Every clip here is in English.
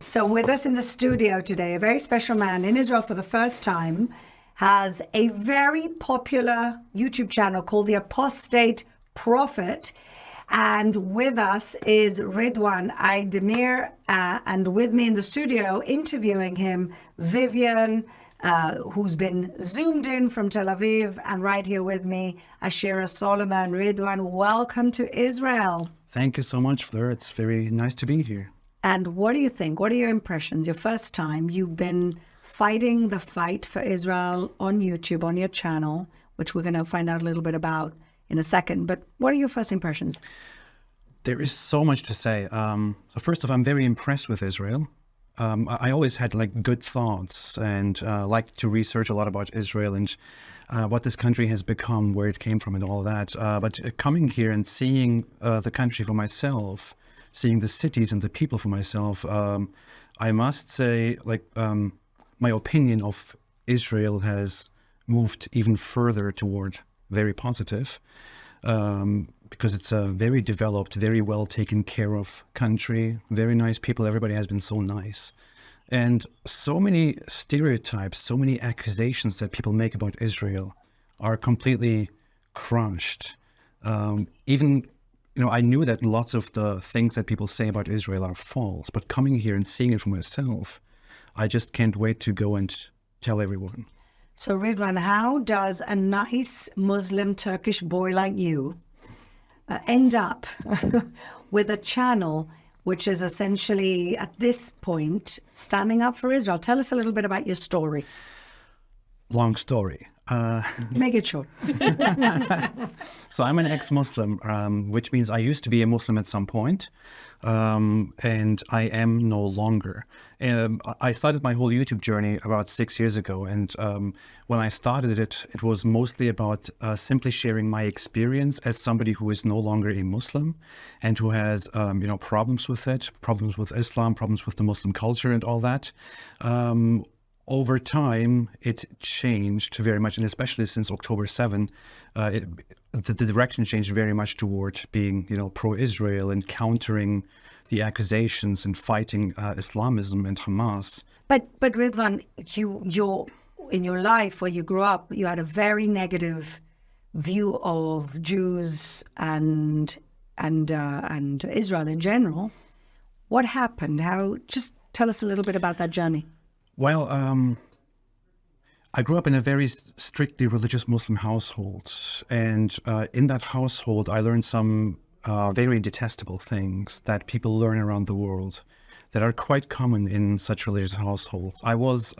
So with us in the studio today, a very special man in Israel for the first time, has a very popular YouTube channel called the Apostate Prophet. And with us is Ridwan Aydemir, and with me in the studio interviewing him, Vivian, who's been zoomed in from Tel Aviv, and right here with me, Ashira Solomon. Ridwan, welcome to Israel. Thank you so much, Fleur. It's very nice to be here. And what do you think? What are your impressions? Your first time, you've been fighting the fight for Israel on YouTube, on your channel, which we're going to find out a little bit about in a second. But what are your first impressions? There is so much to say. So first off, I'm very impressed with Israel. I always had good thoughts and like to research a lot about Israel and what this country has become, where it came from and all that. But coming here and seeing the country for myself, seeing the cities and the people for myself, I must say, my opinion of Israel has moved even further toward very positive, because it's a very developed, very well taken care of country, very nice people. Everybody has been so nice. And so many stereotypes, so many accusations that people make about Israel are completely crushed. I knew that lots of the things that people say about Israel are false, but coming here and seeing it for myself, I just can't wait to go and tell everyone. So Ridwan, how does a nice Muslim Turkish boy like you end up with a channel which is essentially, at this point, standing up for Israel? Tell us a little bit about your story. Long story. Make it short. So I'm an ex-Muslim, which means I used to be a Muslim at some point, and I am no longer. I started my whole YouTube journey about 6 years ago, and when I started it, it was mostly about simply sharing my experience as somebody who is no longer a Muslim and who has, problems with it, problems with Islam, problems with the Muslim culture and all that. Over time, it changed very much, and especially since October 7, the direction changed very much toward being, pro-Israel and countering the accusations and fighting Islamism and Hamas. But Ridwan, you're in your life where you grew up, you had a very negative view of Jews and Israel in general. What happened? Just tell us a little bit about that journey. Well, I grew up in a very strictly religious Muslim household, and in that household I learned some very detestable things that people learn around the world that are quite common in such religious households. I was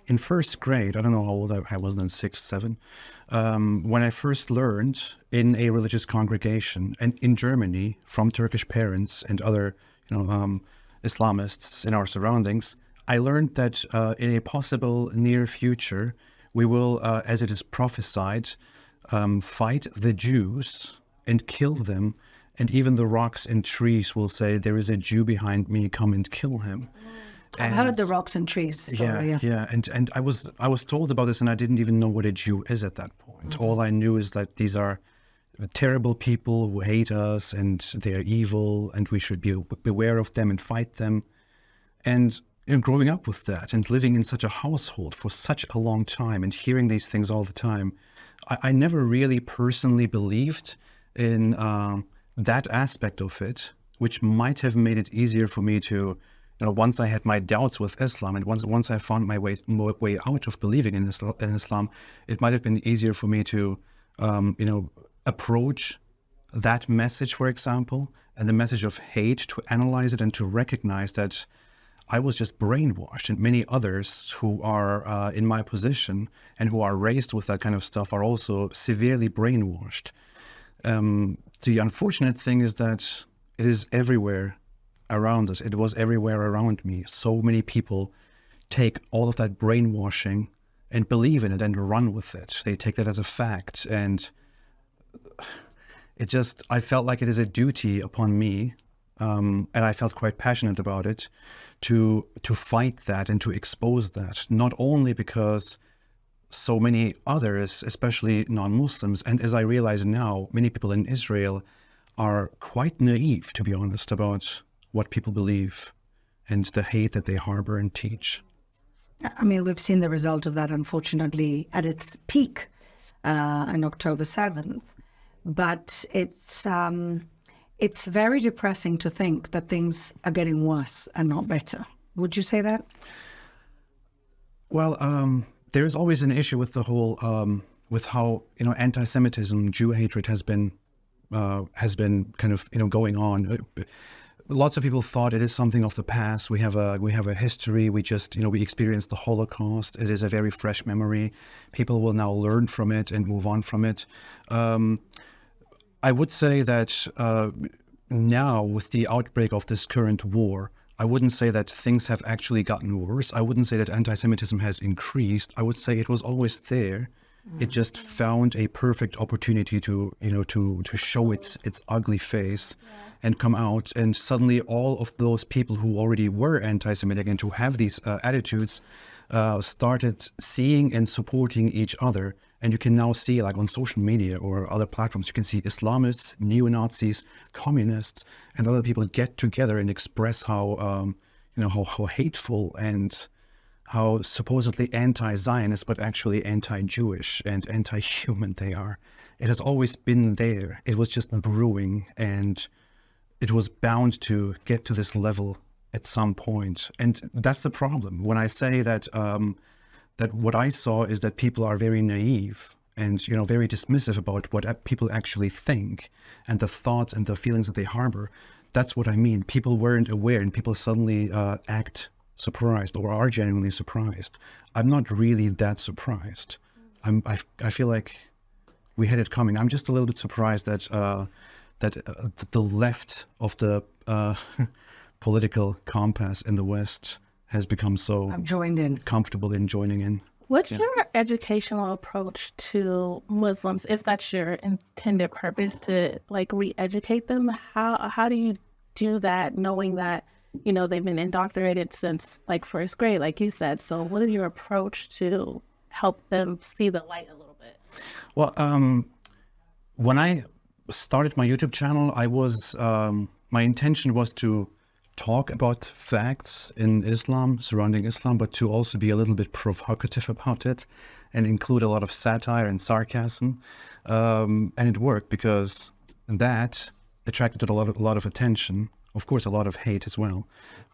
in first grade, I don't know how old I was then, 6, 7, when I first learned in a religious congregation and in Germany from Turkish parents and other Islamists in our surroundings. I learned that in a possible near future, we will, as it is prophesied, fight the Jews and kill them. And even the rocks and trees will say, there is a Jew behind me, come and kill him. I've heard the rocks and trees story. Yeah. And I was told about this, and I didn't even know what a Jew is at that point. Mm-hmm. All I knew is that these are terrible people who hate us, and they are evil, and we should beware of them and fight them. And growing up with that and living in such a household for such a long time and hearing these things all the time, I never really personally believed in that aspect of it, which might have made it easier for me to, once I had my doubts with Islam and once I found my way out of believing in Islam, it might have been easier for me to, approach that message, for example, and the message of hate, to analyze it and to recognize that I was just brainwashed, and many others who are in my position and who are raised with that kind of stuff are also severely brainwashed. The unfortunate thing is that it is everywhere around us. It was everywhere around me. So many people take all of that brainwashing and believe in it and run with it. They take that as a fact. And I felt like it is a duty upon me, and I felt quite passionate about it, to fight that and to expose that, not only because so many others, especially non-Muslims, and as I realize now, many people in Israel are quite naive, to be honest, about what people believe Mm-hmm. and the hate that they harbor and teach. I mean, we've seen the result of that, unfortunately, at its peak on October 7th. But it's very depressing to think that things are getting worse and not better. Would you say that? Well, there is always an issue with the whole, with how, anti-Semitism, Jew hatred has been kind of, going on. Lots of people thought it is something of the past. We have a history. We just, we experienced the Holocaust. It is a very fresh memory. People will now learn from it and move on from it. I would say that now, with the outbreak of this current war, I wouldn't say that things have actually gotten worse. I wouldn't say that anti-Semitism has increased. I would say it was always there. It just found a perfect opportunity to, to show its ugly face and come out. And suddenly all of those people who already were anti-Semitic and who have these attitudes started seeing and supporting each other. And you can now see, like on social media or other platforms, you can see Islamists, neo-Nazis, communists, and other people get together and express how, how hateful and how supposedly anti-Zionist, but actually anti-Jewish and anti-human they are. It has always been there. It was just brewing, and it was bound to get to this level at some point. And that's the problem. When I say that that what I saw is that people are very naive and, very dismissive about what people actually think and the thoughts and the feelings that they harbor, that's what I mean. People weren't aware, and people suddenly act surprised or are genuinely surprised. I'm not really that surprised. I feel like we had it coming. I'm just a little bit surprised that the left of the political compass in the West has become so comfortable in joining in. What's your educational approach to Muslims, if that's your intended purpose, to like re-educate them? How do you do that, knowing that they've been indoctrinated since like first grade, like you said? So what is your approach to help them see the light a little bit? Well, when I started my YouTube channel, I was my intention was to talk about facts in Islam, surrounding Islam, but to also be a little bit provocative about it and include a lot of satire and sarcasm. And it worked because that attracted a lot of attention. Of course, a lot of hate as well,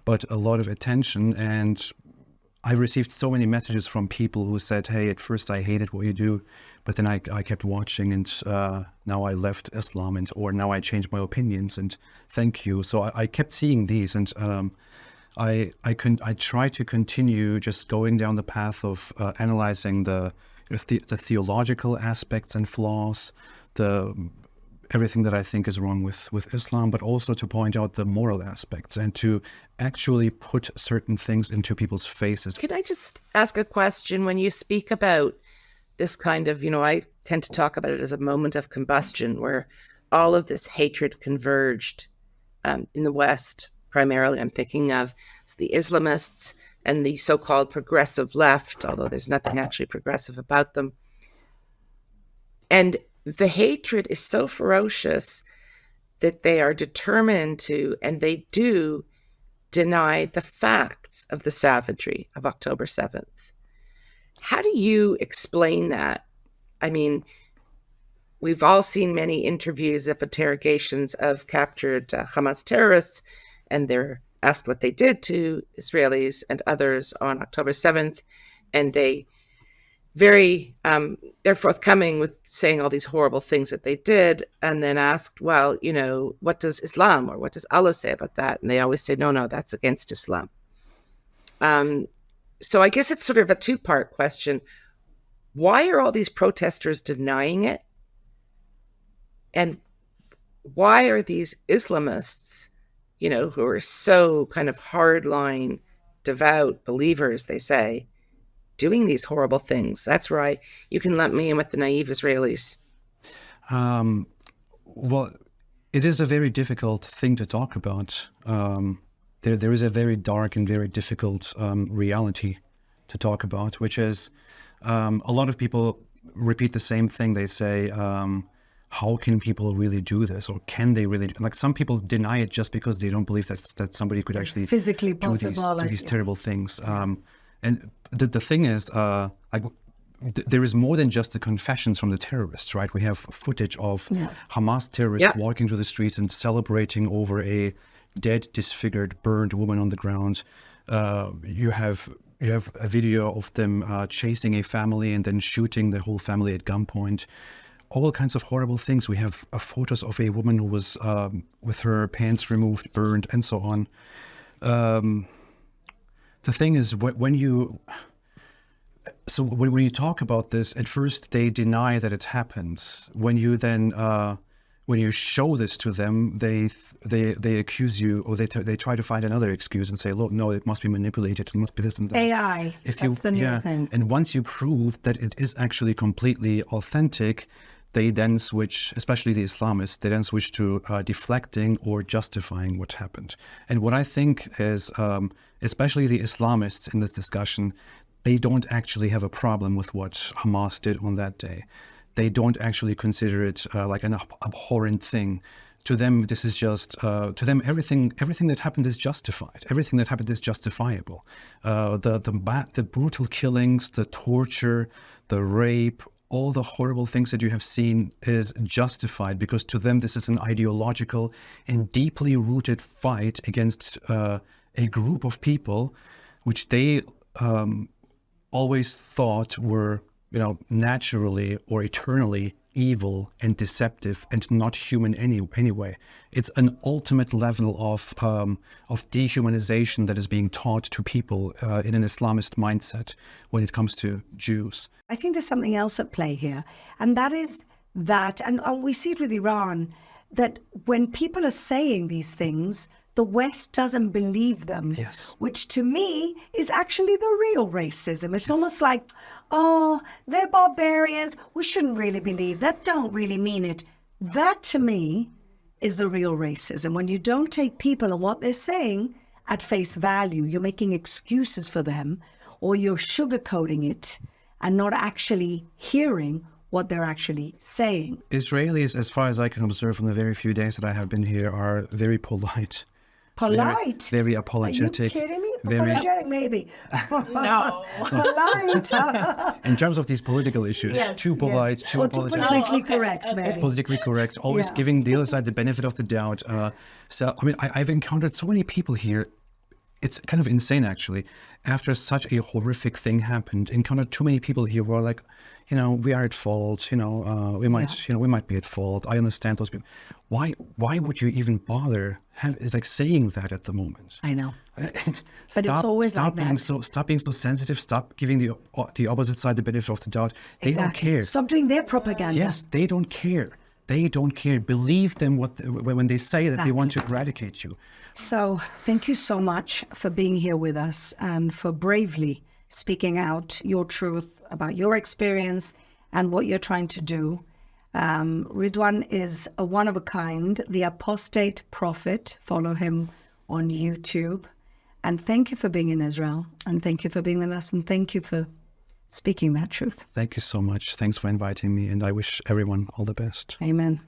but a lot of attention. And I received so many messages from people who said, hey, at first I hated what you do, but then I kept watching, and now I left Islam, or now I changed my opinions, and thank you. So I kept seeing these, and I try to continue just going down the path of analyzing the theological aspects and flaws, everything that I think is wrong with Islam, but also to point out the moral aspects and to actually put certain things into people's faces. Can I just ask a question? When you speak about this kind of, I tend to talk about it as a moment of combustion where all of this hatred converged in the West. Primarily, I'm thinking of the Islamists and the so-called progressive left, although there's nothing actually progressive about them. And the hatred is so ferocious that they are determined to, and they do, deny the facts of the savagery of October 7th. How do you explain that? I mean, we've all seen many interviews of interrogations of captured Hamas terrorists, and they're asked what they did to Israelis and others on October 7th, and they're forthcoming with saying all these horrible things that they did, and then asked, well, what does Islam or what does Allah say about that? And they always say, no, that's against Islam. So I guess it's sort of a two-part question. Why are all these protesters denying it? And why are these Islamists, who are so kind of hardline, devout believers, they say, doing these horrible things? That's right. You can lump me in with the naive Israelis. Well, it is a very difficult thing to talk about. There is a very dark and very difficult reality to talk about, which is a lot of people repeat the same thing. They say, how can people really do this, or can they really? Like some people deny it just because they don't believe that somebody could actually physically do possible. these terrible things. And the thing is, there is more than just the confessions from the terrorists, right? We have footage of Hamas terrorists walking through the streets and celebrating over a dead, disfigured, burned woman on the ground. You have a video of them chasing a family and then shooting the whole family at gunpoint. All kinds of horrible things. We have photos of a woman who was with her pants removed, burned, and so on. The thing is, when you talk about this, at first they deny that it happens. When you then when you show this to them, they accuse you, or they try to find another excuse and say, "Look, no, it must be manipulated. It must be this and that." AI. That's the new thing. And once you prove that it is actually completely authentic, they then switch, especially the Islamists, they then switch to deflecting or justifying what happened. And what I think is, especially the Islamists in this discussion, they don't actually have a problem with what Hamas did on that day. They don't actually consider it like an abhorrent thing. To them, this is just, to them, everything that happened is justified. Everything that happened is justifiable. The brutal killings, the torture, the rape, all the horrible things that you have seen is justified, because to them this is an ideological and deeply rooted fight against a group of people which they always thought were, naturally or eternally evil and deceptive and not human anyway. It's an ultimate level of dehumanization that is being taught to people in an Islamist mindset when it comes to Jews. I think there's something else at play here, and that is that, and we see it with Iran, that when people are saying these things, the West doesn't believe them, which to me is actually the real racism. It's almost like, oh, they're barbarians. We shouldn't really believe that. Don't really mean it. That to me is the real racism. When you don't take people and what they're saying at face value, you're making excuses for them, or you're sugarcoating it and not actually hearing what they're actually saying. Israelis, as far as I can observe from the very few days that I have been here, are very polite. Polite? Very apologetic. Are you kidding me? Very... Apologetic, maybe. No. Polite. In terms of these political issues, too polite, too apologetic. Politically correct, maybe. Politically correct, always giving the other side the benefit of the doubt. I've encountered so many people here. It's kind of insane, actually. After such a horrific thing happened, encountered too many people here who are like, we are at fault. We might be at fault. I understand those people. Why would you even bother saying that at the moment? I know. But it's always like that. Stop being so sensitive. Stop giving the opposite side the benefit of the doubt. They don't care. Stop doing their propaganda. Yes, they don't care. They don't care. Believe them when they say that they want to eradicate you. So thank you so much for being here with us and for bravely speaking out your truth about your experience and what you're trying to do. Ridwan is a one of a kind, the Apostate Prophet. Follow him on YouTube. And thank you for being in Israel. And thank you for being with us. And thank you for speaking that truth. Thank you so much. Thanks for inviting me. And I wish everyone all the best. Amen.